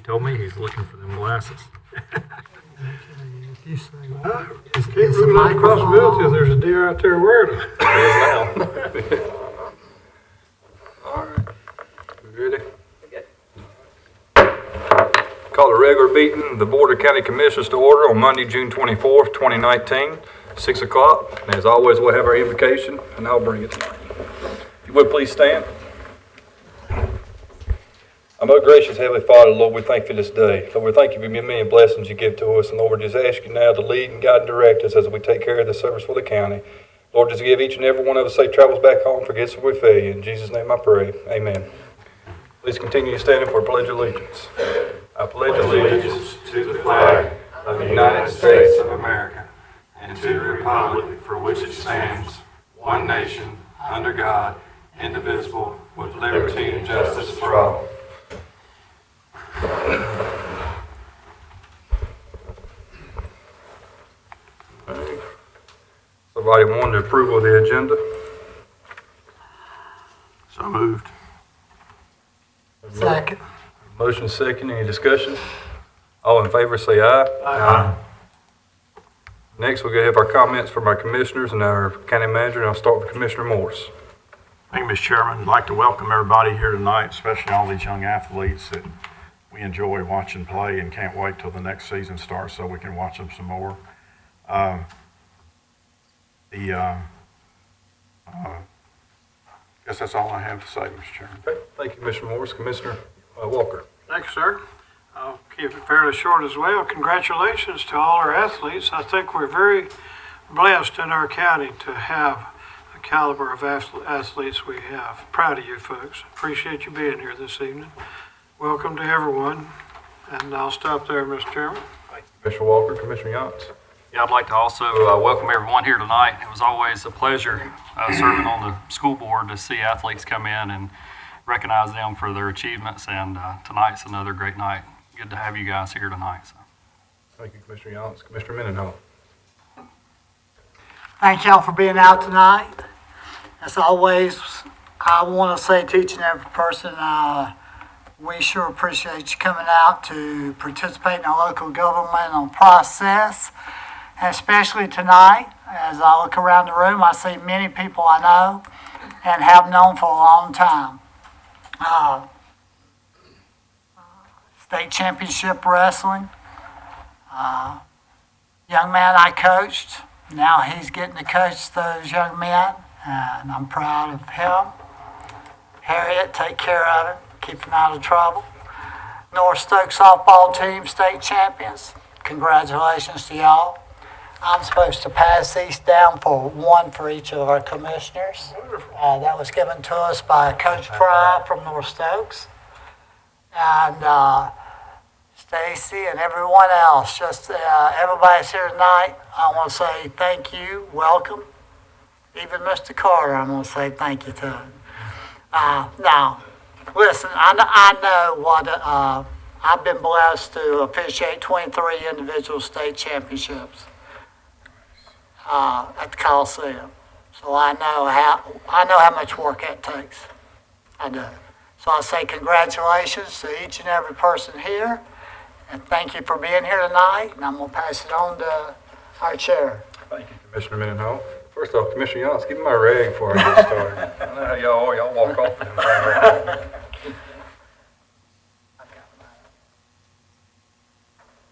He told me he's looking for them glasses. If you say, Can't rule out the possibility if there's a deer out there wearing them. There is now. All right. We ready? Call a regular meeting of the Board of County Commissioners to order on Monday, June 24th, 2019, 6 o'clock. And as always, we'll have our invocation, and I'll bring it tonight. If you would, please stand. Our most gracious Heavenly Father, Lord, we thank you for this day. Lord, we thank you for the many blessings you give to us. And Lord, we just ask you now to lead and guide and direct us as we take care of the service for the county. Lord, just give each and every one of us safe travels back home, forgets what we fail. In Jesus' name I pray. Amen. Please continue standing for Pledge of Allegiance. I pledge allegiance to the flag of the United States of America and to the republic for which it stands, one nation, under God, indivisible, with liberty and justice for all. Somebody want to approve of the agenda? So moved. second. Motion second, any discussion? All in favor say aye. Aye. Next, we're going to have our comments from our commissioners and our county manager, and I'll start with Commissioner Morris. Thank you, Mr. Chairman. I'd like to welcome everybody here tonight, especially all these young athletes that we enjoy watching play and can't wait till the next season starts so we can watch them some more. Guess that's all I have to say, Mr. Chairman. Okay, thank you, Commissioner Morris. Commissioner Walker. Thanks, sir. I'll keep it fairly short as well. Congratulations to all our athletes. I think we're very blessed in our county to have the caliber of athletes we have. Proud of you folks. Appreciate you being here this evening. Welcome to everyone. And I'll stop there, Mr. Chairman. Commissioner Walker, Commissioner Yance. Yeah, I'd like to also welcome everyone here tonight. It was always a pleasure serving on the school board to see athletes come in and recognize them for their achievements, and tonight's another great night. Good to have you guys here tonight. So. Thank you, Commissioner Yance. Commissioner Mendenhall. Thank y'all for being out tonight. As always, I want to say to each and every person, we sure appreciate you coming out to participate in our local governmental process. And especially tonight, as I look around the room, I see many people I know and have known for a long time. State championship wrestling. Young man I coached, now he's getting to coach those young men, and I'm proud of him. Harriet, take care of him, keep him out of trouble. North Stokes softball team, state champions. Congratulations to y'all. I'm supposed to pass these down for one for each of our commissioners. That was given to us by Coach Fry from North Stokes. And Stacy and everyone else, just everybody's here tonight. I want to say thank you, welcome. Even Mr. Carter, I'm going to say thank you to him. Now, listen, I know what, I've been blessed to officiate 23 individual state championships at the Coliseum. So I know how much work that takes. I do. So I say congratulations to each and every person here, and thank you for being here tonight, and I'm going to pass it on to our chair. Thank you, Commissioner Mendenhall. First off, Commissioner Yance, give me my rag before I get started. I know how y'all walk off with them.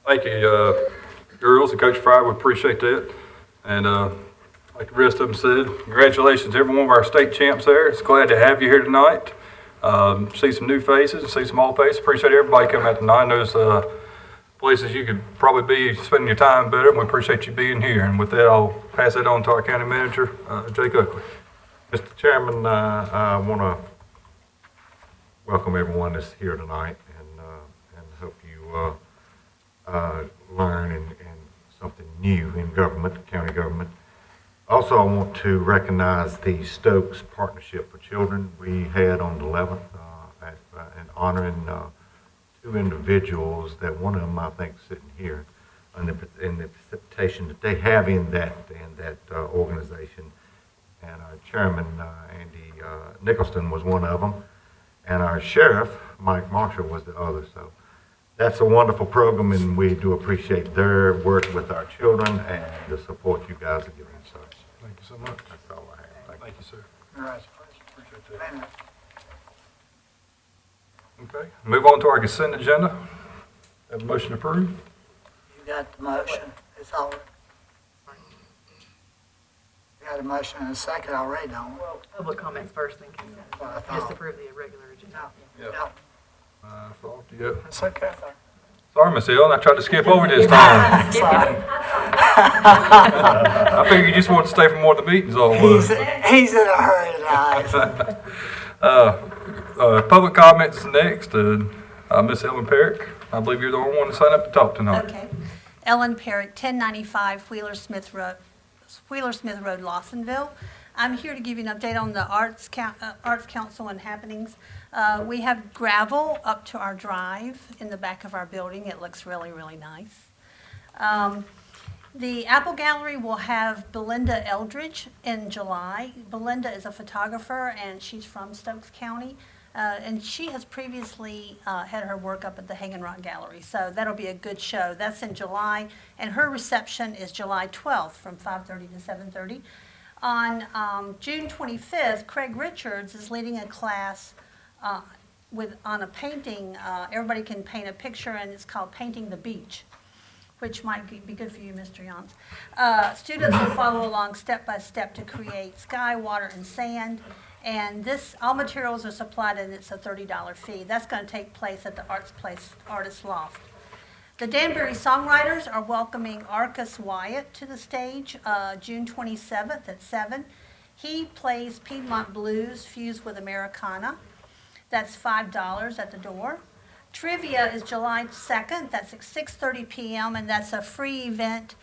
Thank you, girls and Coach Fry. We appreciate that. And like the rest of them said, congratulations to every one of our state champs there. It's glad to have you here tonight. See some new faces and see some old faces. Appreciate everybody coming out tonight. I know there's places you could probably be spending your time better, and we appreciate you being here. And with that, I'll pass it on to our county manager, Jake Oakley. Mr. Chairman, I want to welcome everyone that's here tonight, and hope you learn and something new in government, county government. Also, I want to recognize the Stokes Partnership for Children we had on the 11th, and honoring two individuals that one of them, I think, sitting here, in the participation that they have in that organization. And our chairman, Andy Nicholson, was one of them, and our sheriff, Mike Marshall, was the other. So that's a wonderful program, and we do appreciate their work with our children and the support you guys are giving us. Thank you so much. That's all I have. Thank Thank you, sir. Congratulations. Amen. Okay, move on to our consent agenda. Have a motion approved. You got the motion, it's all. You got a motion and a second already, don't we? Well, public comments first, then consent. Well, I Just thought- approve the regular agenda. Yep. Yep, My fault, yep. it's okay. Sorry, Miss Hill, I tried to skip over this time. Sorry. I figured you just wanted to stay for more of the meetings all He's, was. he's in a hurry tonight. Public comments next, Miss Ellen Perrick. I believe you're the only one to sign up to talk tonight. Okay. Ellen Perrick, 1095 Wheeler Smith Road, Lawsonville. I'm here to give you an update on the Arts Council and happenings. We have gravel up to our drive in the back of our building. It looks really, really nice. The Apple Gallery will have Belinda Eldridge in July. Belinda is a photographer, and she's from Stokes County. And she has previously had her work up at the Hanging Rock Gallery, so that'll be a good show. That's in July, and her reception is July 12th from 5:30 to 7:30. On June 25th, Craig Richards is leading a class on a painting. Everybody can paint a picture, and it's called Painting the Beach, which might be good for you, Mr. Yance. Students will follow along step by step to create sky, water, and sand. And all materials are supplied, and it's a $30 fee. That's going to take place at the Arts Place Artist Loft. The Danbury Songwriters are welcoming Arcus Wyatt to the stage June 27th at 7. He plays Piedmont Blues fused with Americana. That's $5 at the door. Trivia is July 2nd. That's at 6:30 p.m., and that's a free event.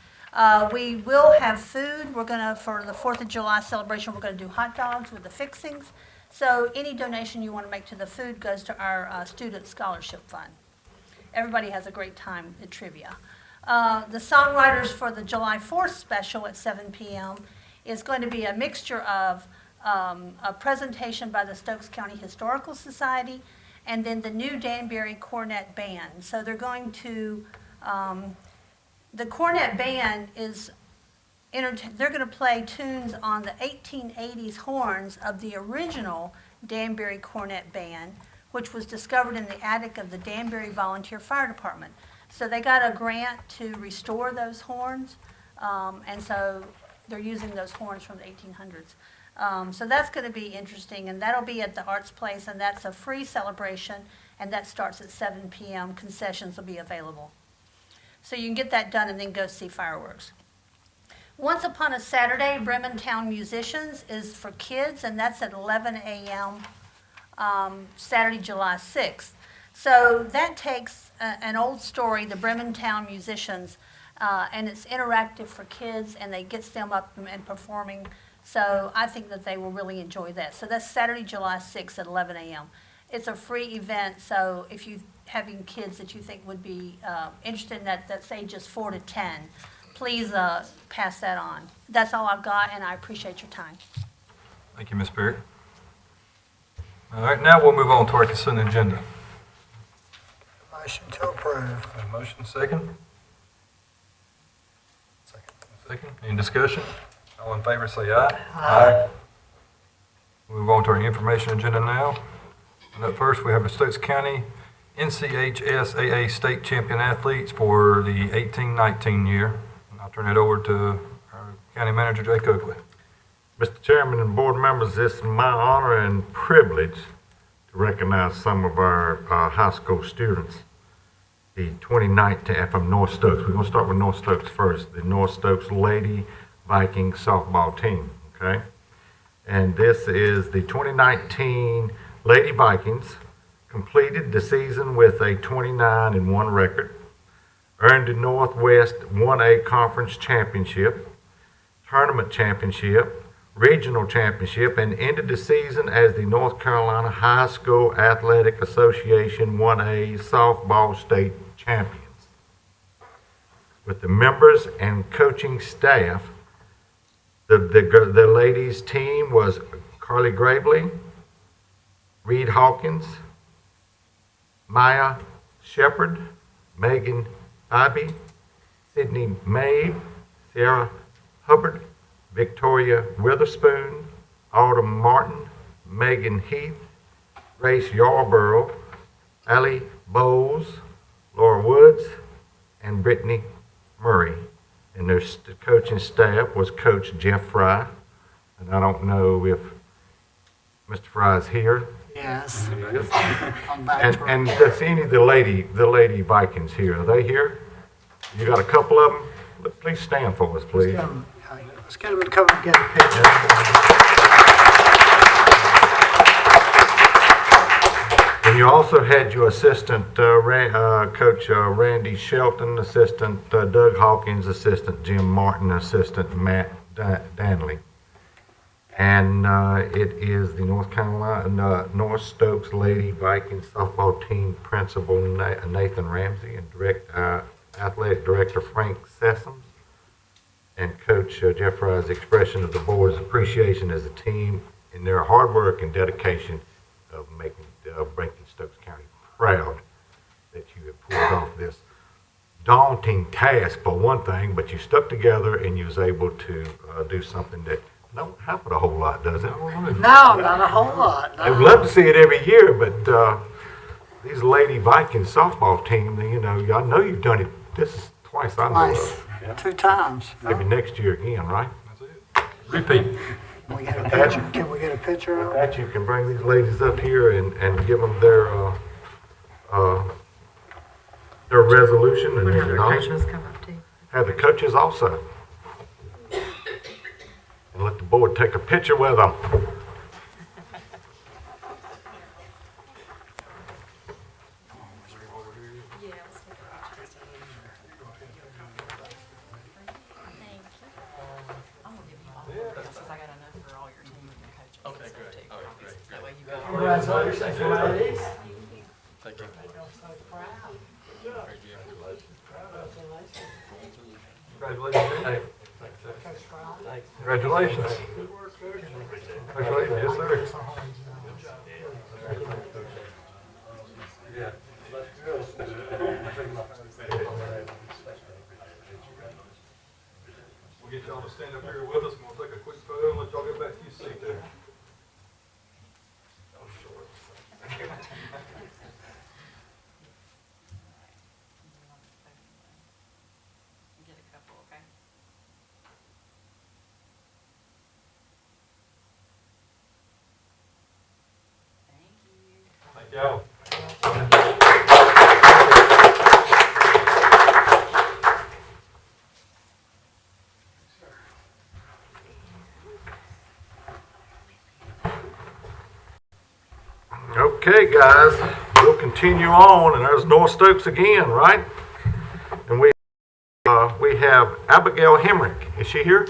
We will have food. For the 4th of July celebration, we're going to do hot dogs with the fixings. So any donation you want to make to the food goes to our student scholarship fund. Everybody has a great time at trivia. The songwriters for the July 4th special at 7 p.m. is going to be a mixture of a presentation by the Stokes County Historical Society and then the new Danbury Cornet Band. So they're going to... the Cornet Band they're going to play tunes on the 1880s horns of the original Danbury Cornet Band, which was discovered in the attic of the Danbury Volunteer Fire Department. So they got a grant to restore those horns, and so they're using those horns from the 1800s. So that's going to be interesting, and that'll be at the Arts Place, and that's a free celebration, and that starts at 7 p.m. Concessions will be available. So you can get that done and then go see fireworks. Once Upon a Saturday, Bremen Town Musicians is for kids, and that's at 11 a.m. Saturday, July 6th. So that takes an old story, the Bremen Town Musicians, and it's interactive for kids, and they gets them up and performing. So I think that they will really enjoy that. So that's Saturday, July 6th at 11 a.m. It's a free event, so if you having kids that you think would be interested in that's ages 4 to 10, please pass that on. That's all I've got, and I appreciate your time. Thank you, Ms. Perry. All right, now we'll move on to our consent agenda. Motion to approve. Have a motion, second? Second. Any discussion? All in favor, say aye. Aye. Move on to our information agenda now. And up first, we have the Stokes County NCHSAA State Champion Athletes for the 18-19 year. And I'll turn it over to our County Manager, Jay Coakley. Mr. Chairman and board members, it's my honor and privilege to recognize some of our high school students. The 2019 from North Stokes. We're going to start with North Stokes first. The North Stokes Lady Viking softball team, okay? And this is the 2019 Lady Vikings, completed the season with a 29-1 record, earned the Northwest 1A Conference Championship, Tournament Championship, Regional Championship, and ended the season as the North Carolina High School Athletic Association 1A Softball State Champions. With the members and coaching staff, the ladies' team was Carly Gravely, Reed Hawkins, Maya Shepard, Megan Ivy, Sydney Mabe, Sarah Hubbard, Victoria Witherspoon, Autumn Martin, Megan Heath, Grace Yarborough, Allie Bowles, Laura Woods, and Brittany Murray. And their coaching staff was Coach Jeff Fry. And I don't know if Mr. Fry is here. Yes. He is. Come back And, to- and does any of the lady Vikings here, are they here? You got a couple of them? Please stand for us, please. Let's get them to come and get a picture. And you also had your assistant, Coach Randy Shelton, assistant Doug Hawkins, assistant Jim Martin, assistant Matt Danley. And it is the North Carolina, North Stokes Lady Vikings softball team principal Nathan Ramsey and athletic director Frank Sessoms. And Coach Jeff Fry's expression of the board's appreciation as a team in their hard work and dedication of making Stokes County proud that you have pulled off this daunting task for one thing, but you stuck together and you was able to do something that don't happen a whole lot, does it? No, not a whole lot. I would love to see it every year, but these Lady Vikings softball team, you know, I know you've done it. This is twice I know Twice, of. 2 times. Maybe next year again, right? Repeat. Can we get a picture? Can we get a picture of them? Pat, you can bring these ladies up here and give them their resolution and Whenever acknowledgement. coaches come up too. Have the coaches also. And let the board take a picture with them. Congratulations, ladies. Congratulations. Congratulations. Congratulations, yes, sir. We'll get y'all to stand up here with us, and we'll take a quick photo and let y'all get back to your seat there. Get a couple, okay? Thank you. Thank y'all. Okay, guys, we'll continue on, and there's North Stokes again, right? And we have Abigail Hemrick. Is she here?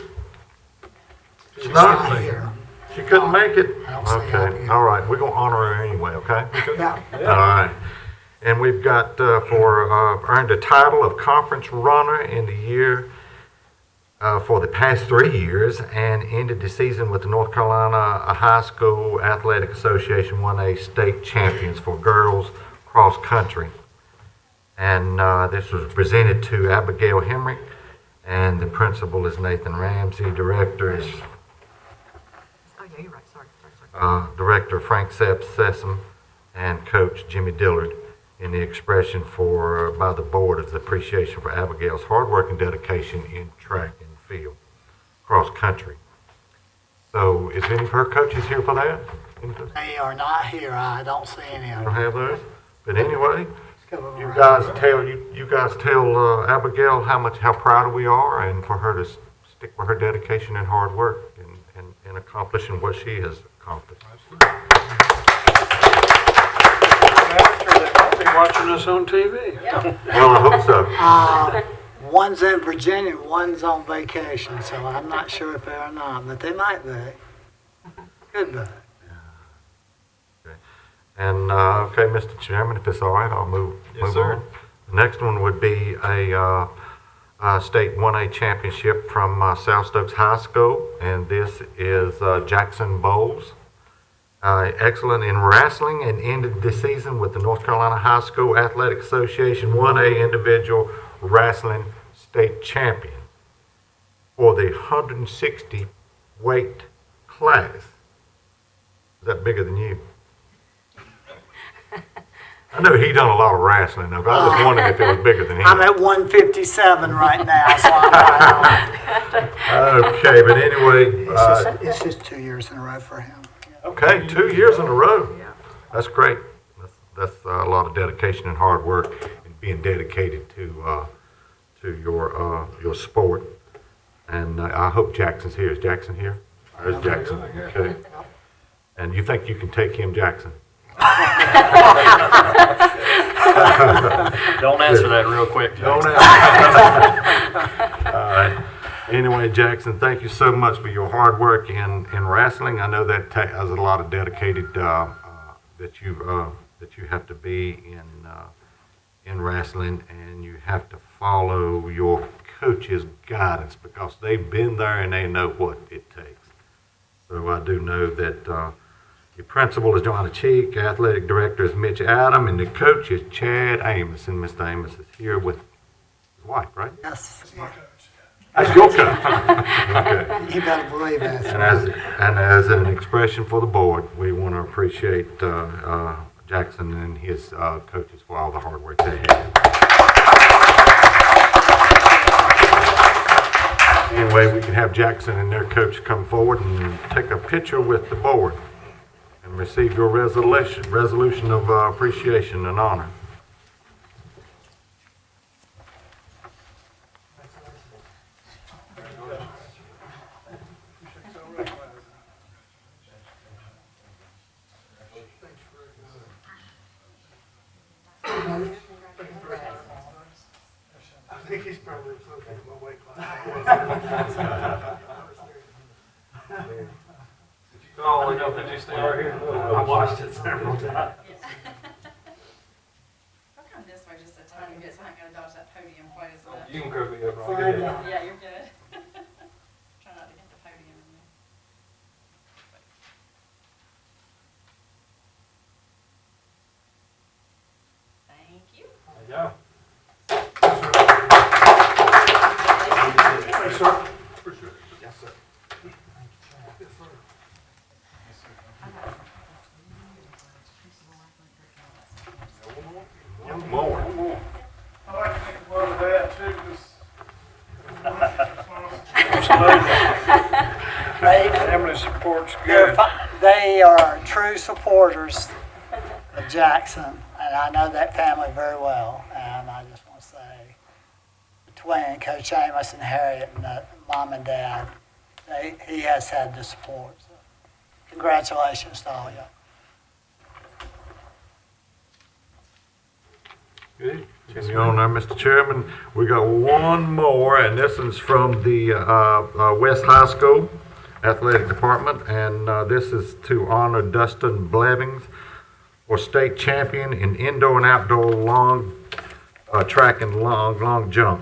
She's not Here. She couldn't make it? I don't see Okay, Abigail. all right, we're gonna honor her anyway, okay? Yeah. All right. And we've got earned a title of conference runner in the year for the past 3 years and ended the season with the North Carolina High School Athletic Association 1A state champions for girls cross country. And this was presented to Abigail Hemrick, and the principal is Nathan Ramsey, director is Oh, yeah, you're right. Sorry. Director Frank Sessom, and Coach Jimmy Dillard in the expression by the board of the appreciation for Abigail's hard work and dedication in track and field, cross country. So is any of her coaches here for that? They are not here. I don't see any I of don't them. have those. But anyway, Let's give them a you round. guys tell Abigail how proud we are, and for her to stick with her dedication and hard work and accomplishing what she has accomplished. After they might be watching us on TV. Well, I hope so. One's in Virginia, one's on vacation, so I'm not sure if they are or not, but they might be. Could be. And, okay, Mr. Chairman, if it's all right, I'll move Yes, sir. on. The next one would be a state 1A championship from South Stokes High School, and this is Jackson Bowles. excellent in wrestling and ended this season with the North Carolina High School Athletic Association 1A individual wrestling state champion for the 160 weight class. Is that bigger than you? I know he done a lot of wrestling, though, but I was just wondering if it was bigger than him. I'm at 157 right now, so I'm Okay, but anyway, it's just 2 years in a row for him. okay, 2 years in a row. That's great. That's a lot of dedication and hard work and being dedicated to your sport. And I hope Jackson's here. Is Jackson here? There's Jackson. Okay. And you think you can take him, Jackson? Don't answer that real quick, Don't Jackson. All right. Anyway, Jackson, thank you so much for your hard work in wrestling. I know that has a lot of dedicated that you have to be in wrestling, and you have to follow your coach's guidance because they've been there and they know what it takes. So I do know that your principal is Joanna Cheek, athletic director is Mitch Adam, and the coach is Chad Amos. And Mr. Amos is here with his wife, right? Yes. That's your coach. Okay. You better believe that. And as an expression for the board, we want to appreciate Jackson and his coaches for all the hard work they have. Anyway, we can have Jackson and their coach come forward and take a picture with the board and receive your resolution of appreciation and honor. I think he's probably close to my weight class. Oh, I know, did you stay right here? I watched it several times. I'll come this way just a tiny bit, so I ain't gonna dodge that podium quite as much. You can go be up right here. Yeah, you're good. Try not to get the podium in there. Thank you. There you go. Family support's good. They are true supporters of Jackson, and I know that family very well. And I just want to say, between Coach Amos and Harriet and mom and dad, he has had the support. So congratulations to all y'all. Good. Continue on there, Mr. Chairman. We got one more, and this is from the West High School Athletic Department, and this is to honor Dustin Blevins for state champion in indoor and outdoor long track and long jump.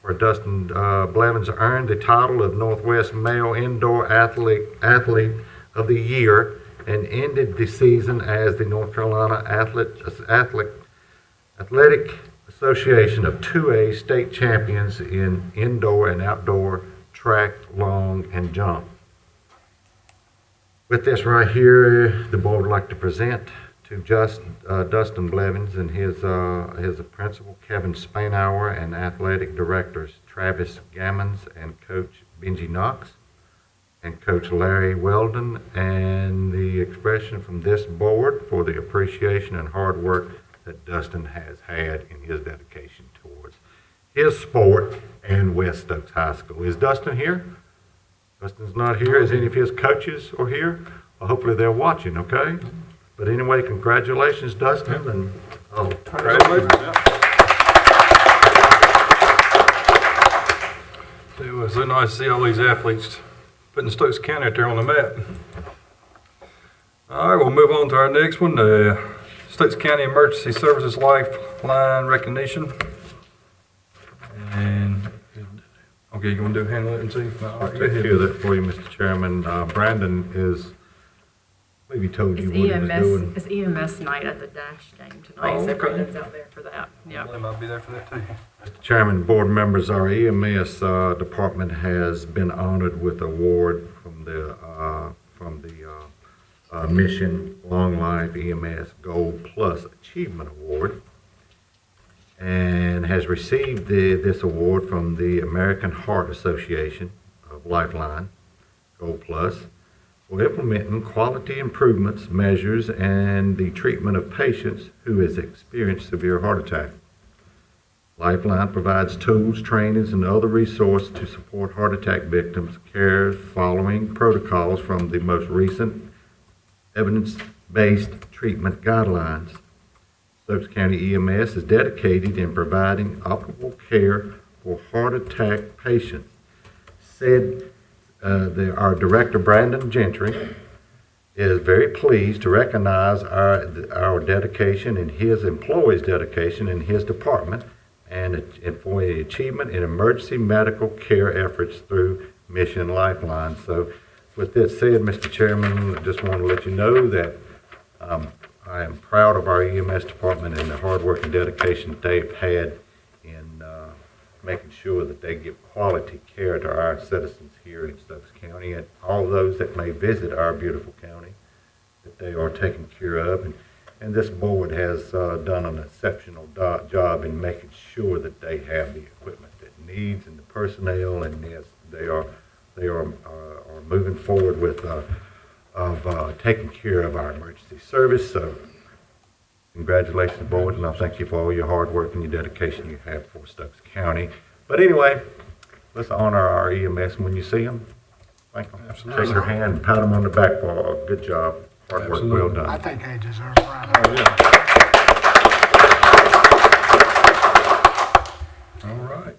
Where Dustin Blevins earned the title of Northwest Male Indoor Athlete of the Year and ended the season as the North Carolina Athletic Association of 2A state champions in indoor and outdoor track, long, and jump. With this right here, the board would like to present to Dustin Blevins and his principal, Kevin Spainhour, and athletic directors, Travis Gammons and Coach Benji Knox, and Coach Larry Weldon, and the expression from this board for the appreciation and hard work that Dustin has had in his dedication towards his sport and West Stokes High School. Is Dustin here? Dustin's not here. Is any of his coaches are here? Well, hopefully they're watching, okay? But anyway, congratulations, Dustin, and Congratulations. It was so nice to see all these athletes putting Stokes County out there on the map. All right, we'll move on to our next one, Stokes County Emergency Services Lifeline Recognition. And, okay, you want to do handle it and see? All I'll right, go take ahead. care of that for you, Mr. Chairman. Brandon is believe he told you It's what he was doing. EMS, it's EMS night at the Dash game tonight, Oh, so okay. Brendan's out there for that, yeah. I might be there for that too. Mr. Chairman, board members, our EMS department has been honored with award from the Mission Long Life EMS Gold Plus Achievement Award, and has received this award from the American Heart Association of Lifeline Gold Plus for implementing quality improvements, measures, and the treatment of patients who has experienced severe heart attack. Lifeline provides tools, trainings, and other resources to support heart attack victims' care following protocols from the most recent evidence-based treatment guidelines. Stokes County EMS is dedicated in providing optimal care for heart attack patients. Our director, Brandon Gentry, is very pleased to recognize our dedication and his employees' dedication in his department and for the achievement in emergency medical care efforts through Mission Lifeline. So with that said, Mr. Chairman, I just want to let you know that I am proud of our EMS department and the hard work and dedication that they've had in making sure that they give quality care to our citizens here in Stokes County and all those that may visit our beautiful county, that they are taken care of. And this board has done an exceptional job in making sure that they have the equipment that needs and the personnel, and yes, they are moving forward with taking care of our emergency service. So congratulations, board, and I thank you for all your hard work and your dedication you have for Stokes County. But anyway, let's honor our EMS when you see them. Thank them. Absolutely. Shake their hand and pat them on the back for a good job. Hard work, well done. I think they deserve a round of All right.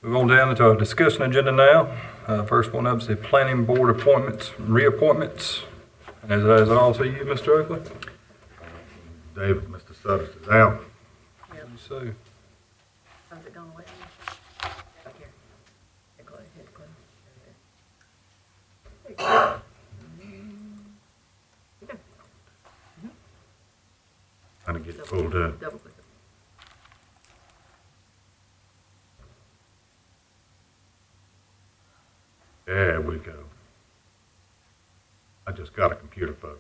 Move on down into our discussion agenda now. First one up is the planning board appointments, reappointments. Is that all to you, Mr. Oakley? David, Mr. Sutters is out. So, Has it gone away? Back here. Hit close, hit close. There you go. Trying to get it pulled up. Double click it. There we go. I just got a computer, folks.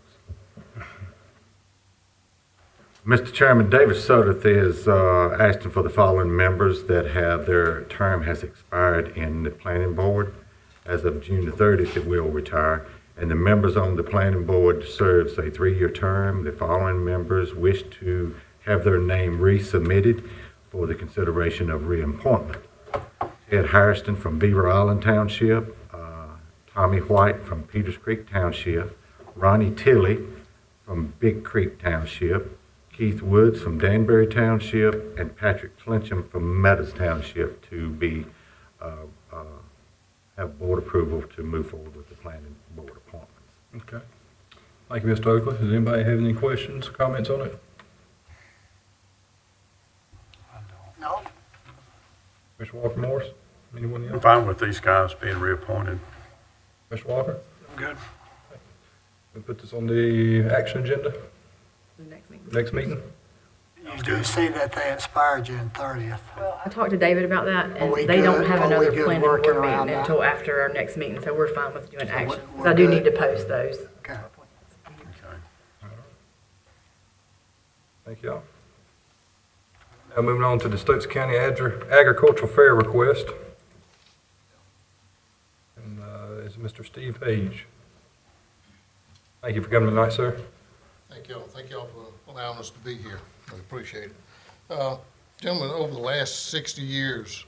Mr. Chairman, David Sudduth is asking for the following members that have their term has expired in the planning board. As of June the 30th, it will retire. And the members on the planning board serves a 3-year term. The following members wish to have their name resubmitted for the consideration of reappointment. Ed Hairston from Beaver Island Township, Tommy White from Peters Creek Township, Ronnie Tilley from Big Creek Township, Keith Woods from Danbury Township, and Patrick Flincham from Meadows Township to be have board approval to move forward with the planning board appointments. okay. Thank you, Mr. Oakley. Does anybody have any questions, comments on it? No. Mr. Walker Morris? Anyone I'm else? fine with these guys being reappointed. Mr. Walker? Good. We'll put this on the action agenda, The next meeting. next meeting. You do see that they expire June 30th. Well, I talked to David about that, Are we and they don't good? have Are we another good planning working board around meeting that? until after our next meeting, so we're fine with doing action. we're Because I do good. need to post those. Okay. Thank y'all. Now moving on to the Stokes County Agricultural Fair request. And it's Mr. Steve Page. Thank you for coming tonight, sir. Thank y'all for allowing us to be here. I appreciate it. Gentlemen, over the last 60 years,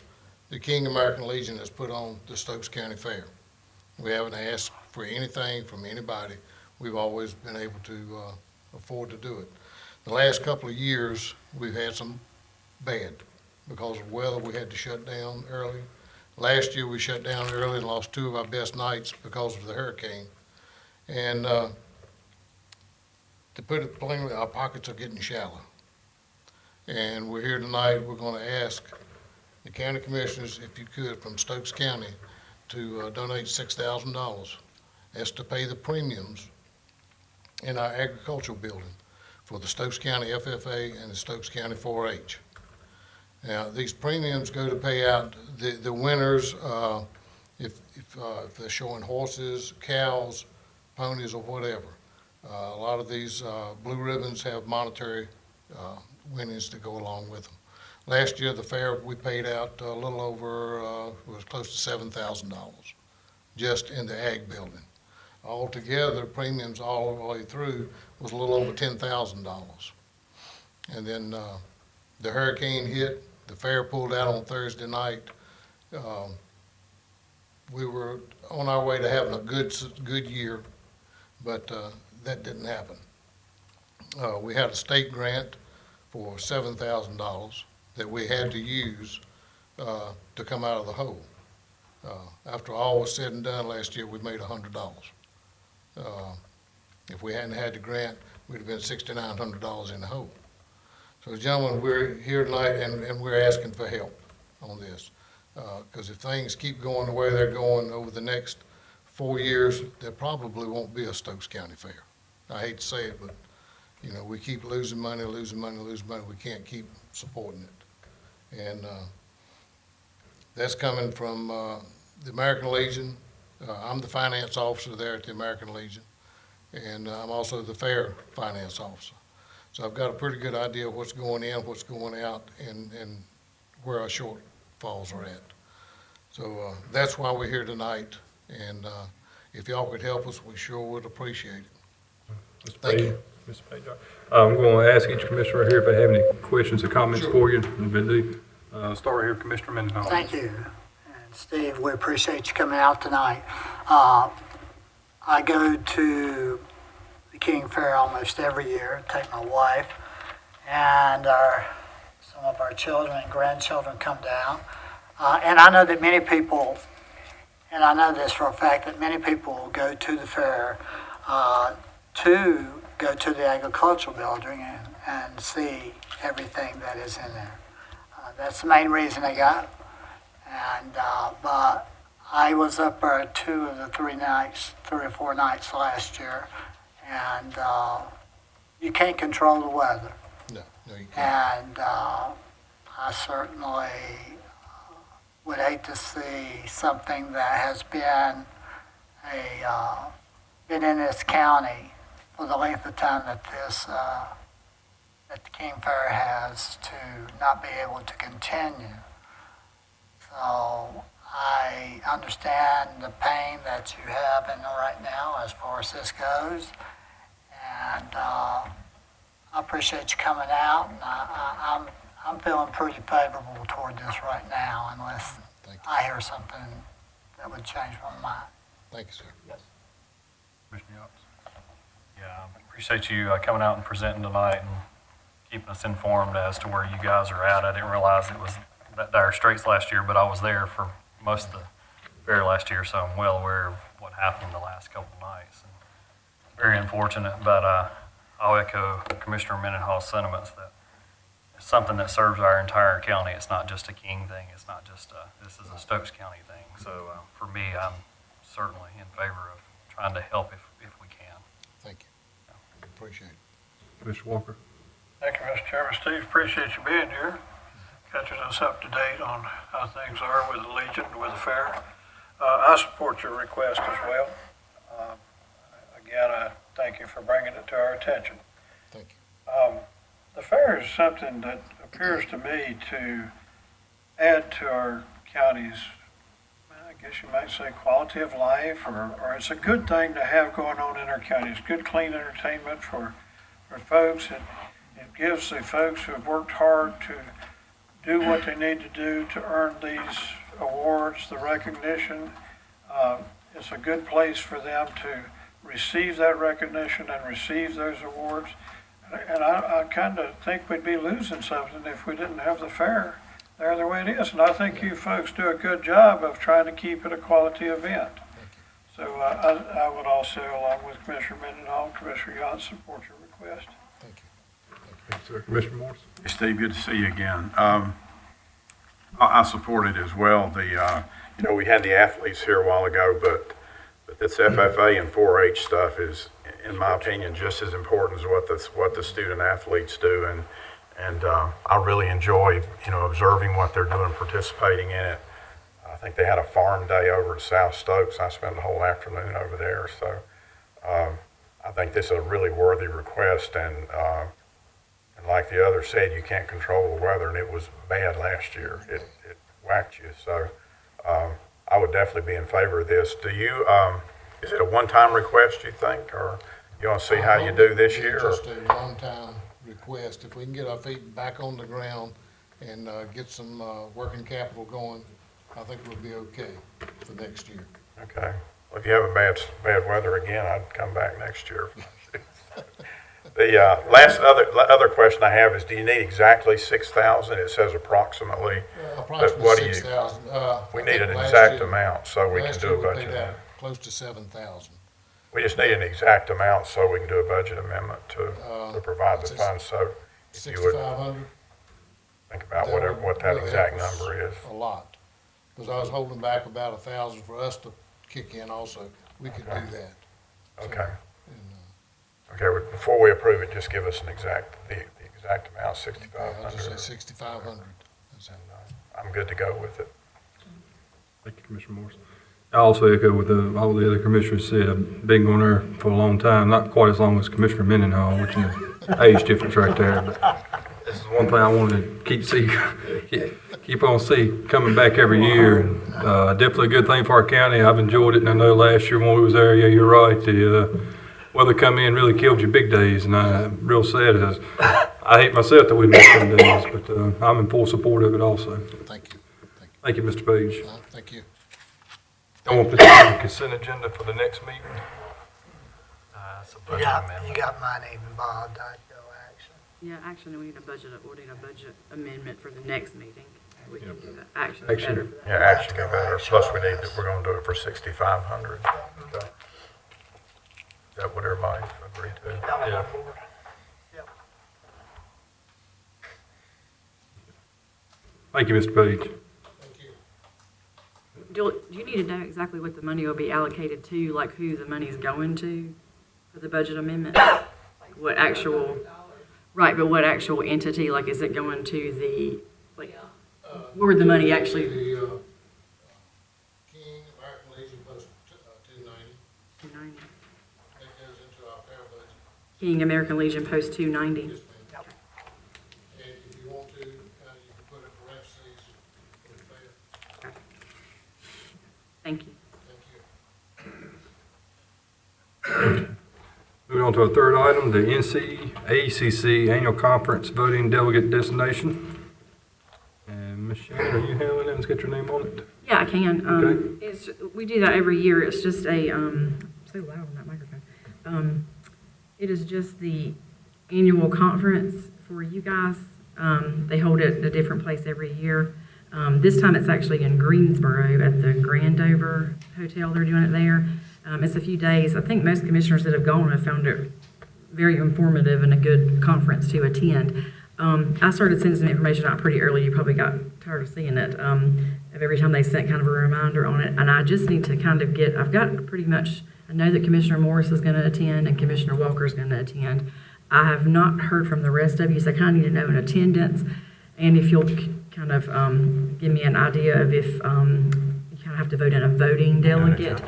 the King American Legion has put on the Stokes County Fair. We haven't asked for anything from anybody. We've always been able to afford to do it. The last couple of years, we've had some bad because of weather. We had to shut down early. Last year, we shut down early and lost 2 of our best nights because of the hurricane. And to put it plainly, our pockets are getting shallow. And we're here tonight, we're gonna ask the county commissioners, if you could, from Stokes County, to donate $6,000. That's to pay the premiums in our agricultural building for the Stokes County FFA and the Stokes County 4-H. Now, these premiums go to pay out the winners if they're showing horses, cows, ponies, or whatever. A lot of these blue ribbons have monetary winnings to go along with them. Last year, the fair, we paid out a little over, was close to $7,000 just in the ag building. Altogether, premiums all the way through was a little over $10,000. And then the hurricane hit, the fair pulled out on Thursday night. We were on our way to having a good year, but that didn't happen. We had a state grant for $7,000 that we had to use to come out of the hole. After all was said and done last year, we made $100. If we hadn't had the grant, we'd have been $6,900 in the hole. So gentlemen, we're here tonight and we're asking for help on this. Because if things keep going the way they're going over the next 4 years, there probably won't be a Stokes County Fair. I hate to say it, but you know, we keep losing money. We can't keep supporting it. And that's coming from the American Legion. I'm the finance officer there at the American Legion, and I'm also the fair finance officer. So I've got a pretty good idea of what's going in, what's going out, and where our shortfalls are at. So that's why we're here tonight, and if y'all could help us, we sure would appreciate it. Thank you. Mr. Page. I'm going to ask each commissioner right here if they have any questions or comments for you. Start right here, Commissioner Mendenhall. Thank you. And Steve, we appreciate you coming out tonight. I go to the King Fair almost every year, take my wife, and some of our children and grandchildren come down. And I know that many people, and I know this for a fact, that many people go to the fair to go to the agricultural building and see everything that is in there. That's the main reason they go. And but I was up there 2 of the 3 or 4 nights last year, and you can't control the weather. No, you can't. And I certainly would hate to see something that has been been in this county for the length of time that that the King Fair has to not be able to continue. So I understand the pain that you have in there right now as far as this goes, and I appreciate you coming out. And I'm feeling pretty favorable toward this right now, unless I hear something that would change my mind. Thank you, sir. Yes. Commissioner Yachts? Yeah, I appreciate you coming out and presenting tonight and keeping us informed as to where you guys are at. I didn't realize it was that dire straits last year, but I was there for most of the fair last year, so I'm well aware of what happened the last couple of nights. And very unfortunate, but I'll echo Commissioner Mendenhall's sentiments that it's something that serves our entire county. It's not just a King thing. It's not just this is a Stokes County thing. So for me, I'm certainly in favor of trying to help if we can. Thank you. Appreciate it. Mr. Walker. Thank you, Mr. Chairman. Steve, appreciate you being here, catching us up to date on how things are with the Legion and with the fair. I support your request as well. Again, I thank you for bringing it to our attention. Thank you. The fair is something that appears to me to add to our county's, I guess you might say, quality of life, or it's a good thing to have going on in our county. It's good, clean entertainment for folks. It gives the folks who have worked hard to do what they need to do to earn these awards, the recognition. It's a good place for them to receive that recognition and receive those awards. And I kind of think we'd be losing something if we didn't have the fair there the way it is. And I think you folks do a good job of trying to keep it a quality event. So I would also, along with Commissioner Mendenhall and Commissioner Yachts, support your request. Thank you. Thank you, sir. Commissioner Morris. Hey, Steve, good to see you again. I support it as well. We had the athletes here a while ago, but this FFA and 4-H stuff is in my opinion, just as important as what the student athletes do. And I really enjoy, observing what they're doing, participating in it. I think they had a farm day over at South Stokes. I spent the whole afternoon over there. So I think this is a really worthy request. And like the other said, you can't control the weather, and it was bad last year. It whacked you. So I would definitely be in favor of this. Do you, is it a one-time request, you think, or you want to see how you do this year? Just a one-time request. If we can get our feet back on the ground and get some working capital going, I think we'll be okay for next year. Okay. Well, if you have a bad weather again, I'd come back next year. The last other question I have is, do you need exactly 6,000? It says approximately. Approximately what do you- 6,000. We need an exact amount so we can do a Last year we paid budget. out close to 7,000. We just need an exact amount so we can do a budget amendment to provide the it's funds. So if you would 6,500. think about what that exact number is. A lot. Because I was holding back about 1,000 for us to kick in also. We could do that. Okay. And, Okay, well, before we approve it, just give us the exact amount, I'll just say 6,500. 6,500. That's it. I'm good to go with it. Thank you, Commissioner Morris. I also echo what all the other commissioners said. I've been going there for a long time, not quite as long as Commissioner Mendenhall, which is an age difference right there. But this is one thing I wanted to keep on coming back every year. And, definitely a good thing for our county. I've enjoyed it, and I know last year when we was there, yeah, you're right. The weather come in really killed your big days, and I'm real sad. I hate myself that we missed some days, but I'm in full support of it also. Thank you. Thank you, Mr. Page. Thank you. I want to put this on the consent agenda for the next meeting. You got my name involved, no action. Yeah, actually, we need a budget amendment for the next meeting. We can do that. Action Action. is better for that. Yeah, actually get better. Plus we're going to do it for 6,500. Okay. Is that what everybody agreed to? Yeah. Thank you, Mr. Page. Do you need to know exactly what the money will be allocated to, like who the money's going to for the budget amendment? What actual, right, but what actual entity, like is it going to the, like, where would the money actually? The King American Legion Post 290. 290. That goes into our fair budget. King American Legion Post 290. Yes, ma'am. And if you want to, you can put it in parentheses for the fair. Thank you. Thank you. Moving on to our third item, the NCACC Annual Conference Voting Delegate Destination. And Ms. Shannon, are you handling it? Let's get your name on it. Yeah, I can. Okay. We do that every year. It's just a, so loud on that microphone. It is just the annual conference for you guys. They hold it at a different place every year. This time it's actually in Greensboro at the Grandover Hotel. They're doing it there. It's a few days. I think most commissioners that have gone have found it very informative and a good conference to attend. I started sending some information out pretty early. You probably got tired of seeing it. Of every time they sent kind of a reminder on it. And I just need to kind of I've got pretty much, I know that Commissioner Morris is going to attend and Commissioner Walker is going to attend. I have not heard from the rest of you, so I kind of need to know in attendance. And if you'll kind of give me an idea of if you kind of have to vote in a voting delegate,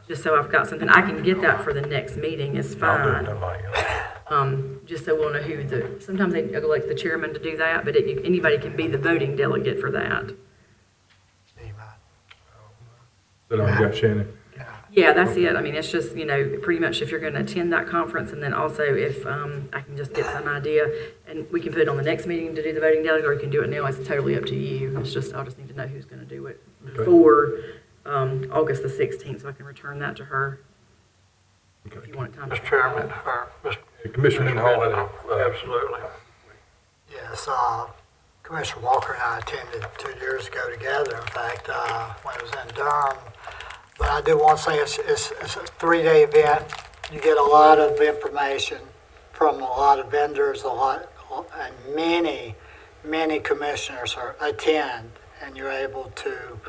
just so I've got something. I can get that for the next meeting, is fine. Nobody else. Just so we'll know who sometimes they elect the chairman to do that, but anybody can be the voting delegate for that. That I got Shannon. Yeah, that's it. I mean, it's just, pretty much if you're going to attend that conference, and then also if I can just get some idea, and we can put it on the next meeting to do the voting delegate, or you can do it now. It's totally up to you. I'll just need to know who's going to do it before August the 16th, so I can return that to her. Okay. If you want it time. Mr. Chairman, or Mr. Commissioner Mendenhall. Absolutely. Yes, Commissioner Walker and I attended 2 years ago together, in fact, when it was in Durham. But I do want to say it's a 3-day event. You get a lot of information from a lot of vendors, and many commissioners attend, and you're able to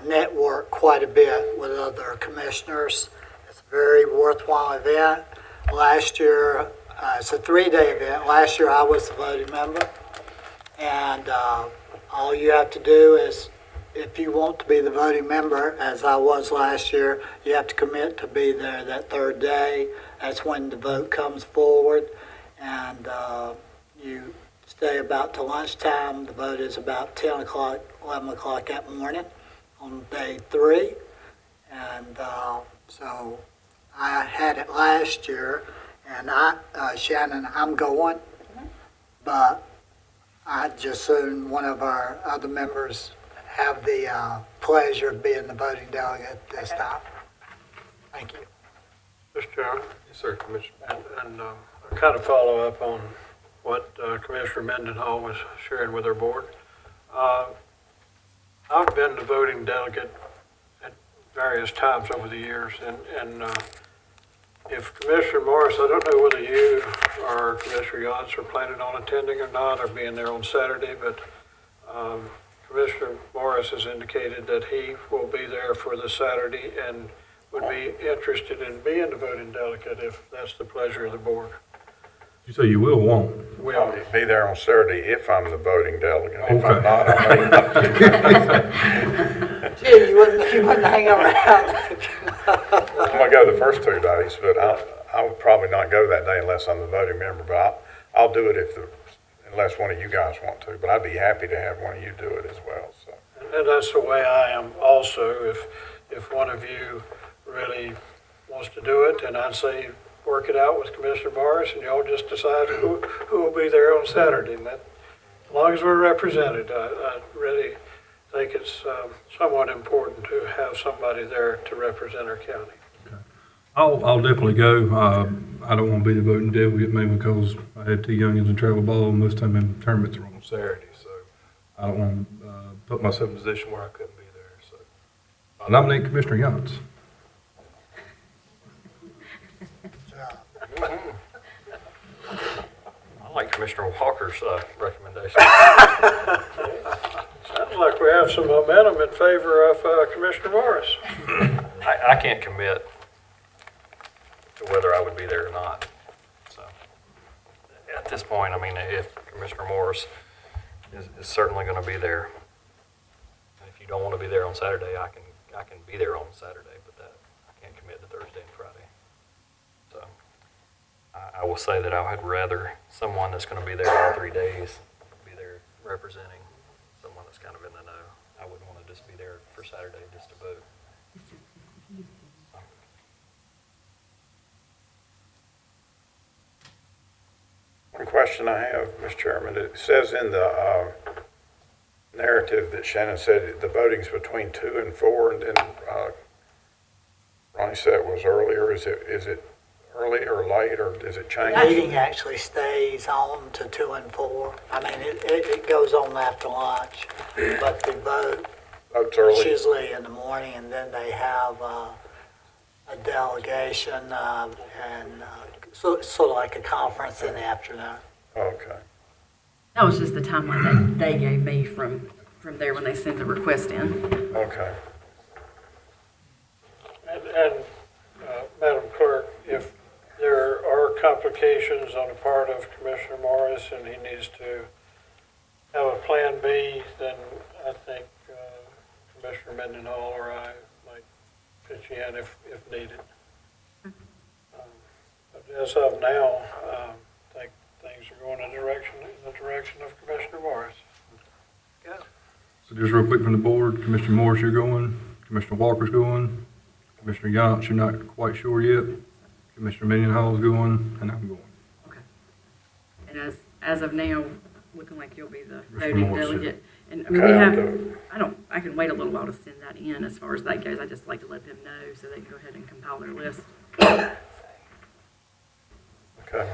network quite a bit with other commissioners It's a very worthwhile event. Last year, it's a 3-day event. Last year, I was the voting member. And all you have to do is, if you want to be the voting member, as I was last year, you have to commit to be there that 3rd day. That's when the vote comes forward. And you stay about to lunchtime. The vote is about 10 o'clock, 11 o'clock that morning on day 3. And so I had it last year, and Shannon, I'm going, but I just soon one of our other members have the pleasure of being the voting delegate this time. Thank you. Mr. Chairman, Yes, sir, Commissioner. and I kind of follow up on what Commissioner Mendenhall was sharing with our board. I've been the voting delegate at various times over the years, and if Commissioner Morris, I don't know whether you or Commissioner Yance are planning on attending or not, or being there on Saturday, but Commissioner Morris has indicated that he will be there for the Saturday and would be interested in being the voting delegate if that's the pleasure of the board. You say you will, won't? Will. I'll be there on Saturday if I'm the voting delegate. If Okay. I'm not, Gee, you wouldn't hang around. I'm gonna go the first 2 days, but I would probably not go that day unless I'm the voting member. But I'll do it unless one of you guys want to. But I'd be happy to have one of you do it as well. So And that's the way I am also. If one of you really wants to do it, then I'd say work it out with Commissioner Morris, and y'all just decide who will be there on Saturday. And that, as long as we're represented, I really think it's somewhat important to have somebody there to represent our county. I'll definitely go. I don't want to be the voting delegate, mainly because I have 2 youngins in travel ball, and most of them tournaments are on Saturday, so I don't want to put myself in a position where I couldn't be there, so. I nominate Commissioner Yance. I like Commissioner Walker's recommendation. Sounds like we have some momentum in favor of Commissioner Morris. I can't commit to whether I would be there or not. So at this point, I mean, if Commissioner Morris is certainly going to be there, and if you don't want to be there on Saturday, I can be there on Saturday, but that I can't commit to Thursday and Friday. So I will say that I would rather someone that's going to be there all 3 days be there representing someone that's kind of in the know. I wouldn't want to just be there for Saturday just to vote. one question I have, Mr. Chairman, it says in the narrative that Shannon said the voting's between 2 and 4, and then Ronnie said it was earlier. Is it early or late, or does it change? The meeting actually stays on to 2 and 4. I mean, it goes on after lunch, but the vote Vote's is early? usually in the morning, and then they have a delegation and sort of like a conference in the afternoon. Okay. That was just the timeline that they gave me from there when they sent the request in. Okay. And Madam Clerk, if there are complications on the part of Commissioner Morris and he needs to have a plan B, then I think Commissioner Mendenhall or I might pitch in if needed. But as of now, I think things are going in the direction of Commissioner Morris. So just real quick from the board, Commissioner Morris, you're going, Commissioner Walker's going, Commissioner Yance, you're not quite sure yet, Commissioner Mendenhall's going, and I'm going. Okay. And as of now, looking like you'll be the Mr. voting Morris, yeah. delegate. And I mean, Okay, we I'll have, do I can wait a little while to send that in as far as that goes. I just like to let them know so they can go ahead and compile their list. Okay.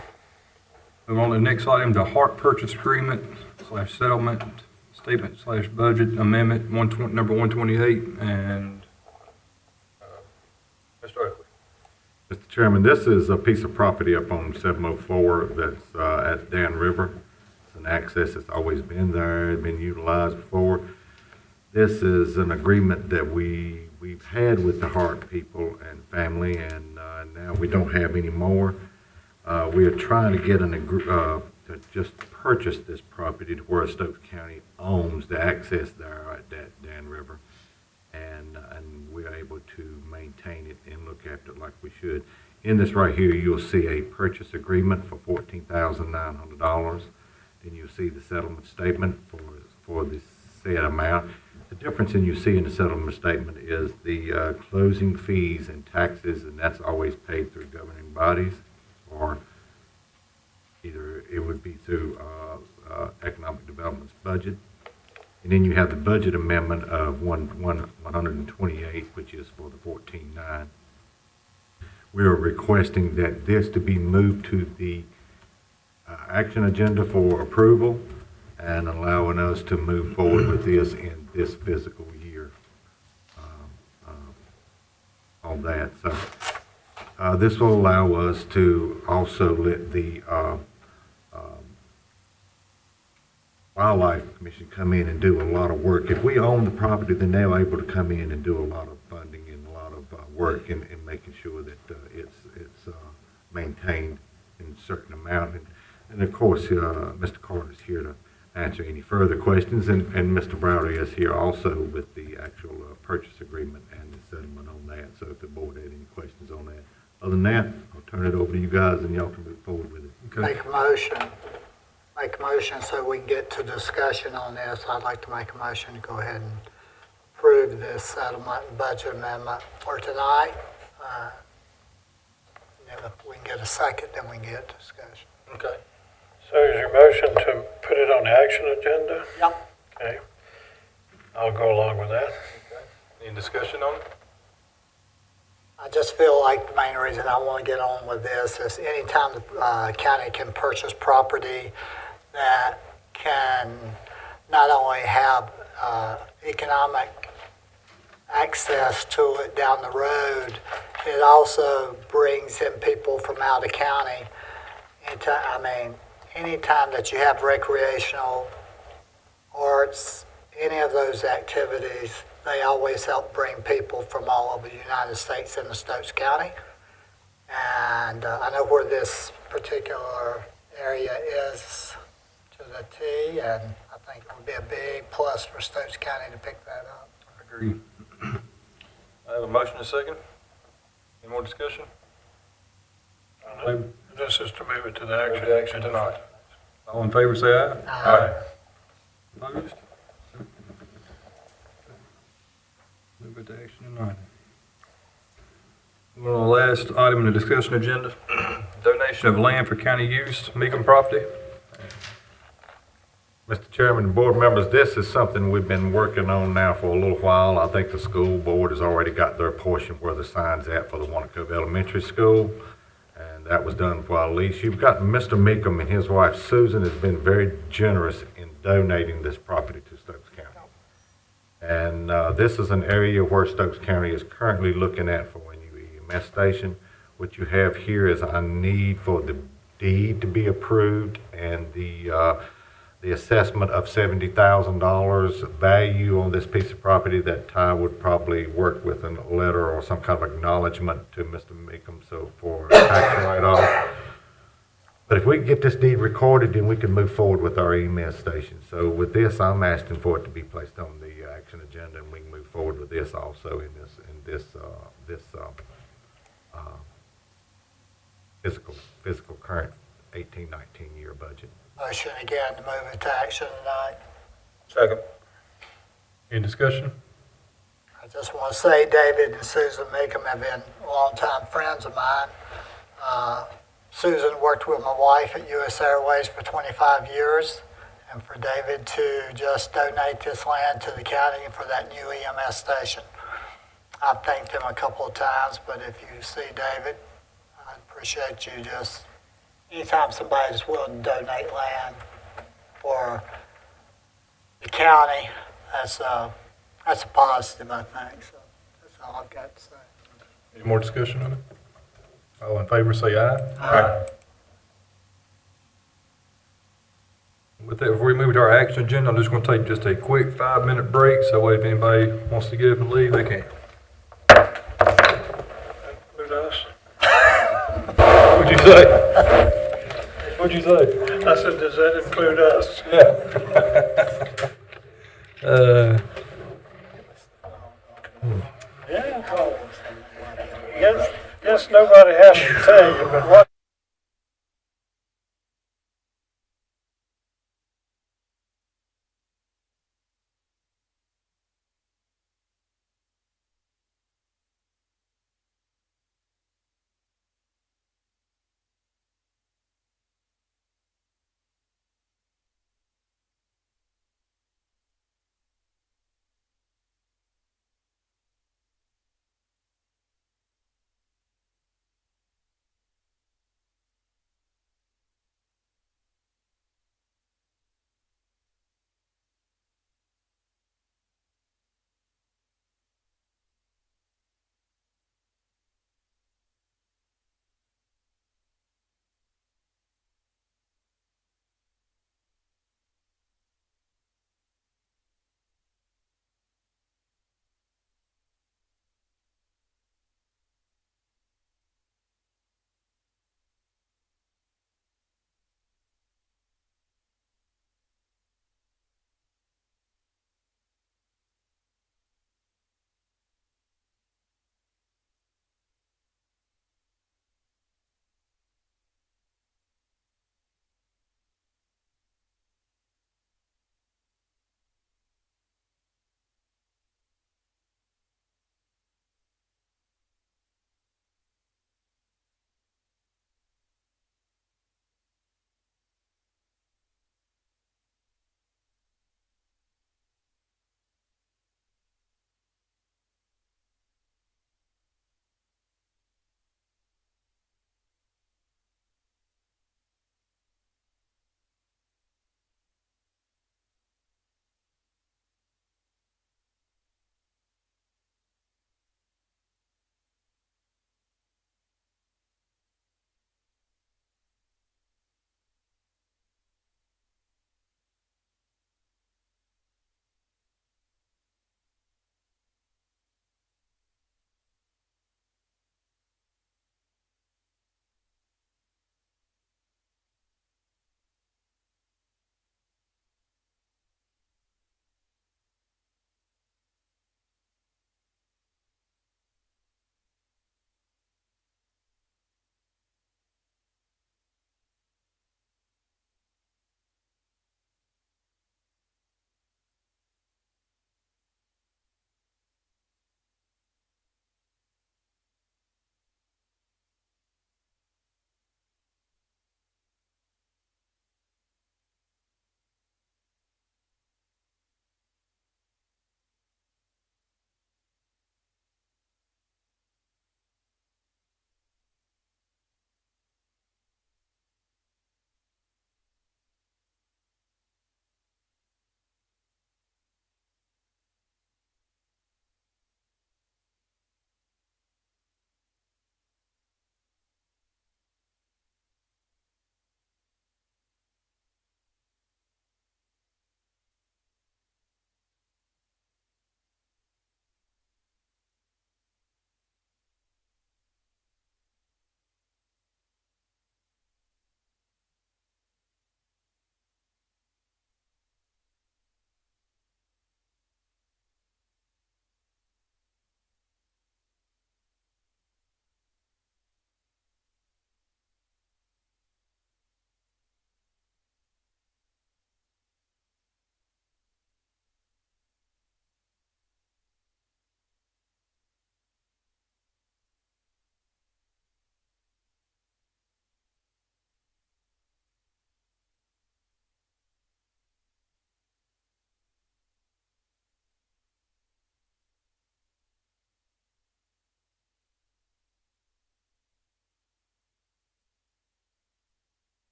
Move on to the next item, the Hart Purchase Agreement / Settlement Statement / Budget Amendment number 128, and Mr. Oakley. Mr. Chairman, this is a piece of property up on 704 that's at Dan River. It's an access that's always been there, been utilized before. This is an agreement that we've had with the Hart people and family, and now we don't have any more. We are trying to get to just purchase this property to where Stokes County owns the access there at that Dan River. And we're able to maintain it and look after it like we should. In this right here, you'll see a purchase agreement for $14,900. Then you'll see the settlement statement for the said amount. The difference you see in the settlement statement is the closing fees and taxes, and that's always paid through governing bodies, or either it would be through economic development's budget. And then you have the budget amendment of 128, which is for the 14.9. We are requesting that this to be moved to the action agenda for approval and allowing us to move forward with this in this fiscal year on that. So this will allow us to also let the Wildlife Commission come in and do a lot of work. If we own the property, then they're able to come in and do a lot of funding and a lot of work in making sure that it's maintained in a certain amount. And of course, Mr. Carter is here to answer any further questions, and Mr. Browder is here also with the actual purchase agreement and the settlement on that. So if the board had any questions on that. Other than that, I'll turn it over to you guys and y'all can move forward with it. Okay. Make a motion so we can get to discussion on this. I'd like to make a motion to go ahead and approve this settlement and budget amendment for tonight. And if we can get a second, then we can get discussion. Okay. So is your motion to put it on the action agenda? Yep. Okay. I'll go along with that. Any discussion on it? I just feel like the main reason I want to get on with this is anytime the county can purchase property that can not only have economic access to it down the road, it also brings in people from out of county. Anytime that you have recreational arts, any of those activities, they always help bring people from all over the United States into Stokes County. And I know where this particular area is to the T, and I think it would be a big plus for Stokes County to pick that up. I agree. I have a motion and a second. Any more discussion? This is to move it to the Move action. to action tonight. All in favor, say aye. Aye. Opposed? Move it to action tonight. Well, the last item in the discussion agenda, donation of land for county use, Meekum property. Mr. Chairman and board members, this is something we've been working on now for a little while. I think the school board has already got their portion where the sign's at for the Wanacove Elementary School, and that was done for our lease. You've got Mr. Meekum and his wife Susan has been very generous in donating this property to Stokes County. And this is an area where Stokes County is currently looking at for a new EMS station. What you have here is a need for the deed to be approved and the assessment of $70,000 value on this piece of property that Ty would probably work with a letter or some kind of acknowledgement to Mr. Meekum so for a tax write-off. But if we can get this deed recorded, then we can move forward with our EMS station. So with this, I'm asking for it to be placed on the action agenda, and we can move forward with this also in this fiscal current 18-19 year budget. Motion again to move it to action tonight. Second. Any discussion? I just want to say David and Susan Meekum have been longtime friends of mine. Susan worked with my wife at U.S. Airways for 25 years, and for David to just donate this land to the county for that new EMS station. I've thanked him a couple of times, but if you see David, I appreciate you just, anytime somebody's willing to donate land for the county, that's a positive, I think. So that's all I've got to say. Any more discussion on it? All in favor, say aye. Aye. With that, before we move to our action agenda, I'm just going to take just a quick 5-minute break, so if anybody wants to get up and leave, they can. With us. What'd you say? What'd you say? I said, does that include us? Yeah. Guess nobody has to tell you, but what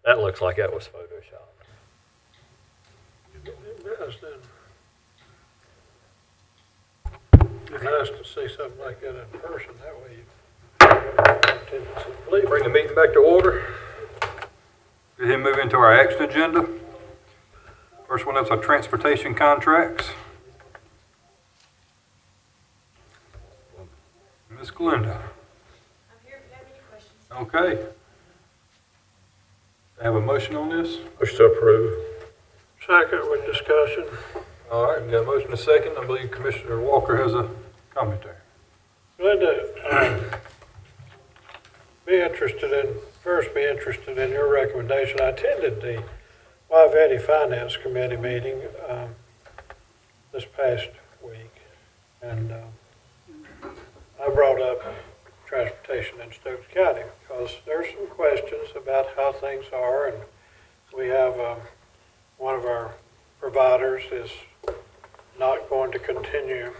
That looks like that was Photoshop. It does, doesn't it? It's nice to see something like that in person, that way you. Bring the meeting back to order. Go ahead and move into our action agenda. First one up's our transportation contracts. Ms. Glenda. I'm here if you have any questions. Okay. Have a motion on this? Motion to approve. Second with discussion. All right, we got a motion and a second. I believe Commissioner Walker has a comment there. Linda, be interested in your recommendation. I attended the Wyvetti Finance Committee meeting this past week, and I brought up transportation in Stokes County because there's some questions about how things are, and we have one of our providers is not going to continue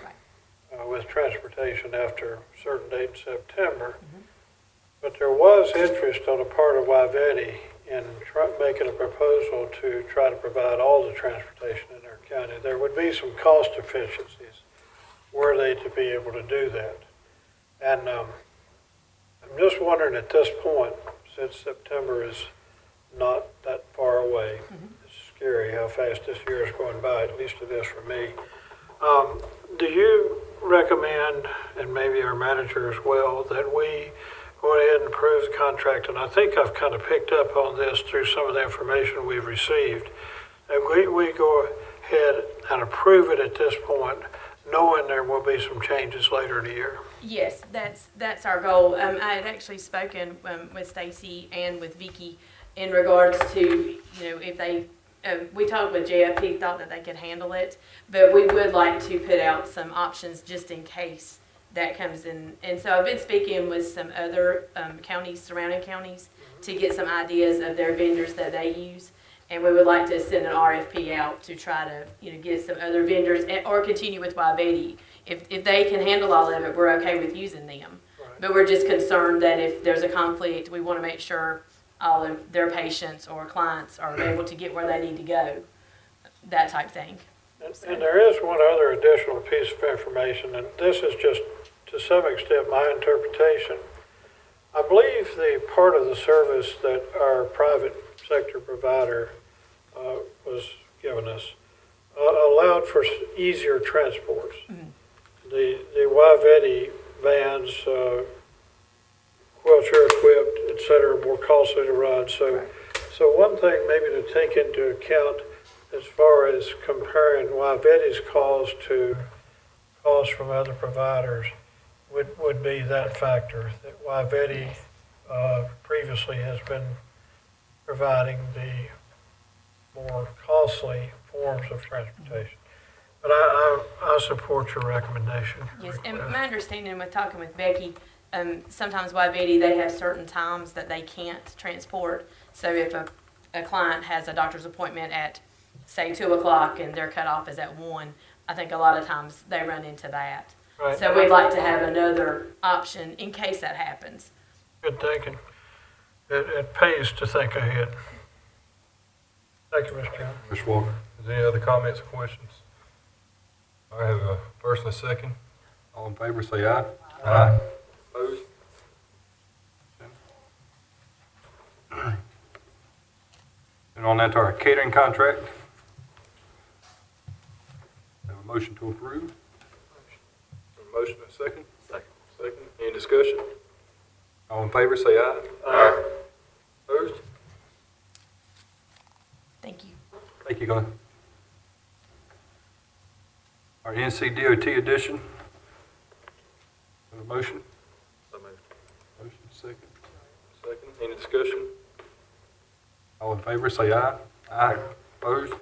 with transportation after a certain date in September. But there was interest on the part of Wyvetti in making a proposal to try to provide all the transportation in our county. There would be some cost efficiencies were they to be able to do that. And I'm just wondering at this point, since September is not that far away, it's scary how fast this year is going by, at least it is for me. Do you recommend, and maybe our manager as well, that we go ahead and approve the contract? And I think I've kind of picked up on this through some of the information we've received. And we go ahead and approve it at this point, knowing there will be some changes later in the year. Yes, that's our goal. I had actually spoken with Stacy and with Vicky in regards to, if they, we talked with Jeff, he thought that they could handle it, but we would like to put out some options just in case that comes in. And so I've been speaking with some other counties, surrounding counties, to get some ideas of their vendors that they use. And we would like to send an RFP out to try to, get some other vendors or continue with Wyvetti. If they can handle all of it, we're okay with using them. Right. But we're just concerned that if there's a conflict, we want to make sure all of their patients or clients are able to get where they need to go, that type thing. And there is one other additional piece of information, and this is just to some extent my interpretation. I believe the part of the service that our private sector provider was giving us allowed for easier transports. The Wyvetti vans, wheelchair equipped, et cetera, more costly to run. So one thing maybe to take into account as far as comparing Wyvetti's cost to costs from other providers would be that factor, that Wyvetti previously has been providing the more costly forms of transportation. But I support your recommendation. Yes, and my understanding with talking with Becky, sometimes Wyvetti, they have certain times that they can't transport. So if a client has a doctor's appointment at, say, 2 o'clock and their cutoff is at 1, I think a lot of times they run into that. Right. So we'd like to have another option in case that happens. Good thinking. It pays to think ahead. Thank you, Mr. Chairman. Mr. Walker, is there any other comments or questions? I have a first and a second. All in favor, say aye. Aye. Opposed? And on that to our catering contract. Have a motion to approve. A motion and a second. Second. Any discussion? All in favor, say aye. Aye. Opposed? Thank you. Thank you, Glenn. Our NCDOT edition. Have a motion? Motion, second. Second. Any discussion? All in favor, say aye. Aye. Opposed?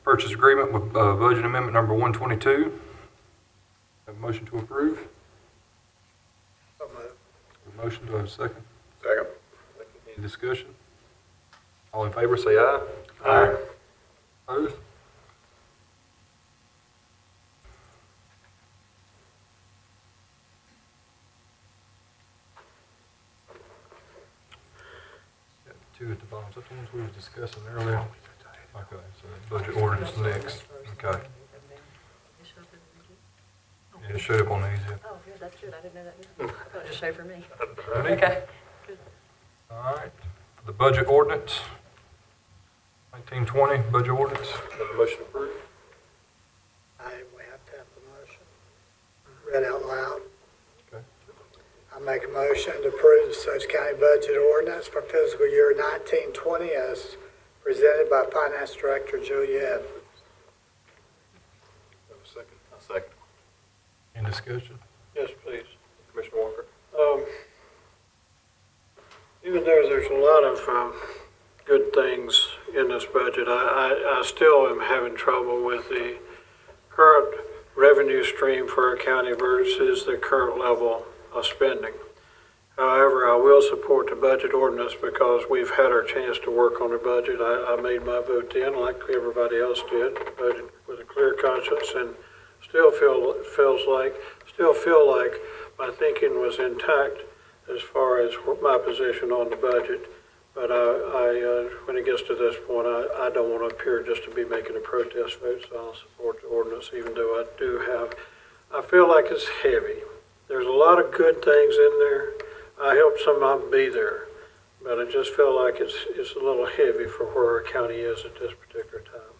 Purchase agreement with budget amendment number 122. Have a motion to approve. A motion, do I have a second? Second. Any discussion? All in favor, say aye. Aye. Opposed? two at the bottom, that's the ones we were discussing earlier. Okay, so budget ordinance next, okay. Yeah, it showed up on these, yeah. Oh, good, that's good. I didn't know that either. I thought it just showed for me. Ready? Okay. All right, the budget ordinance, 1920, budget ordinance. Have a motion approved. We have to have the motion read out loud. Okay. I make a motion to approve the Stokes County budget ordinance for fiscal year 1920 as presented by Finance Director Julia Evans. Have a second? A second. Any discussion? Yes, please. Commissioner Walker? Even though there's a lot of good things in this budget, I still am having trouble with the current revenue stream for our county versus the current level of spending. However, I will support the budget ordinance because we've had our chance to work on the budget. I made my vote then, like everybody else did, voted with a clear conscience, and still feel like my thinking was intact as far as my position on the budget. But when it gets to this point, I don't want to appear just to be making a protest vote, so I'll support the ordinance, even though I feel like it's heavy. There's a lot of good things in there. I hope some of them be there, but I just feel like it's a little heavy for where our county is at this particular time.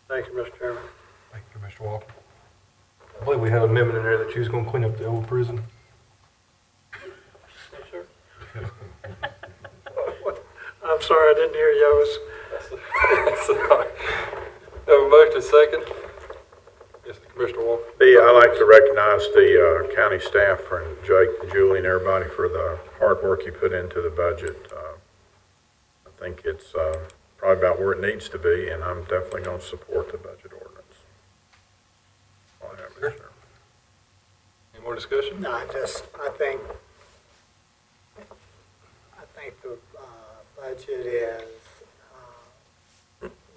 Thank you, Mr. Chairman. Thank you, Commissioner Walker. I believe we had an amendment in there that you was going to clean up the old prison. Yes, sir. I'm sorry, I didn't hear you. Sorry. Have a motion second. Yes, Commissioner Walker. I'd like to recognize the county staff and Jake and Julie and everybody for the hard work you put into the budget. I think it's probably about where it needs to be, and I'm definitely going to support the budget ordinance. All I have, Mr. Chairman. Any more discussion? No, I think the budget is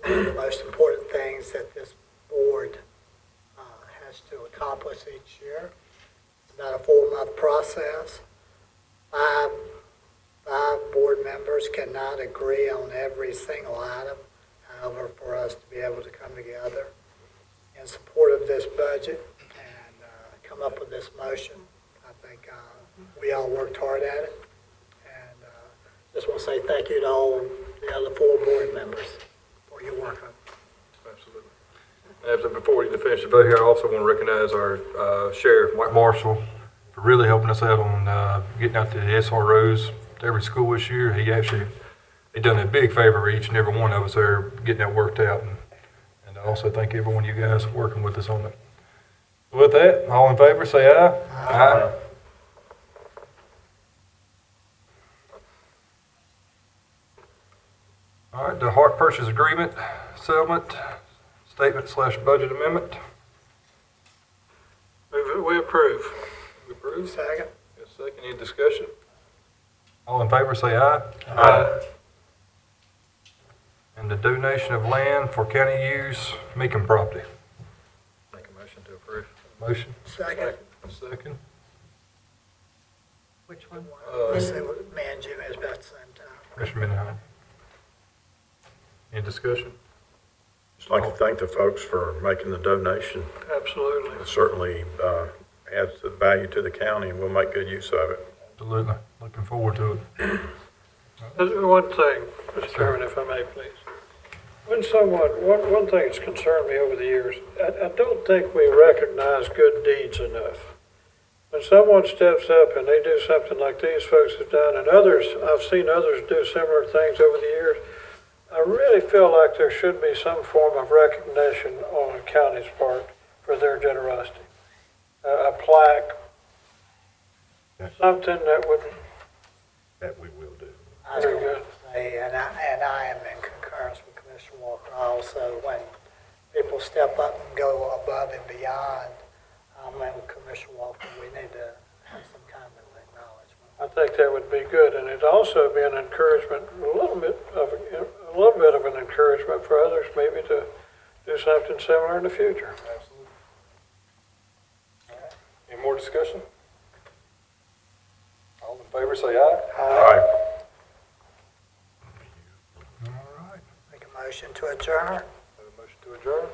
one of the most important things that this board has to accomplish each year. It's about a 4-month process. Five board members cannot agree on every single item. However, for us to be able to come together in support of this budget and come up with this motion, I think we all worked hard at it. And just want to say thank you to all the other 4 board members for your work on it. Absolutely. Before we finish the vote here, I also want to recognize our sheriff, Mike Marshall, for really helping us out on getting out the SROs to every school this year. He done a big favor for each and every one of us there, getting that worked out. And I also thank every one of you guys for working with us on it. With that, all in favor, say aye. Aye. All right, the Hart Purchase Agreement Settlement Statement/Budget Amendment. Move it, we approve. We approve. Second. Yes, second. Any discussion? All in favor, say aye. And the donation of land for county use, Meekin property. Make a motion to approve. Motion. Second. Second. Which one? Let's say what me and Jimmy is about the same time. Commissioner Mendenhall. Any discussion? Just like to thank the folks for making the donation. Absolutely. It certainly adds the value to the county, and we'll make good use of it. Absolutely. Looking forward to it. One thing, Mr. Chairman, if I may, please. One thing that's concerned me over the years, I don't think we recognize good deeds enough. When someone steps up and they do something like these folks have done, and others, I've seen others do similar things over the years, I really feel like there should be some form of recognition on the county's part for their generosity. A plaque, something that would. That we will do. I was going to say, and I am in concurrence with Commissioner Walker also, when people step up and go above and beyond, I'm with Commissioner Walker, we need to have some kind of acknowledgement. I think that would be good, and it'd also be an encouragement, a little bit of an encouragement for others maybe to do something similar in the future. Absolutely. Any more discussion? All in favor, say aye. Aye. Motion to adjourn. Motion to adjourn.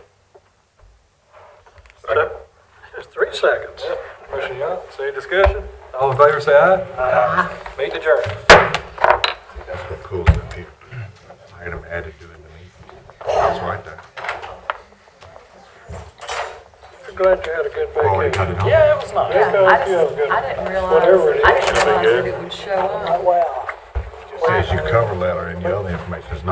Second. There's 3 seconds. Motion, yeah. Any discussion? All in favor, say aye. Aye. Meet adjourned. That's what pulls the people. I had them added to the meeting. I was right there. I'm glad you had a good Already vacation. cut it off. Yeah, it was nice. Yeah, I Good. didn't Whatever it realize, is, I didn't it'll be realize good. that it would show up. Wow. It says your cover letter and your other information is not.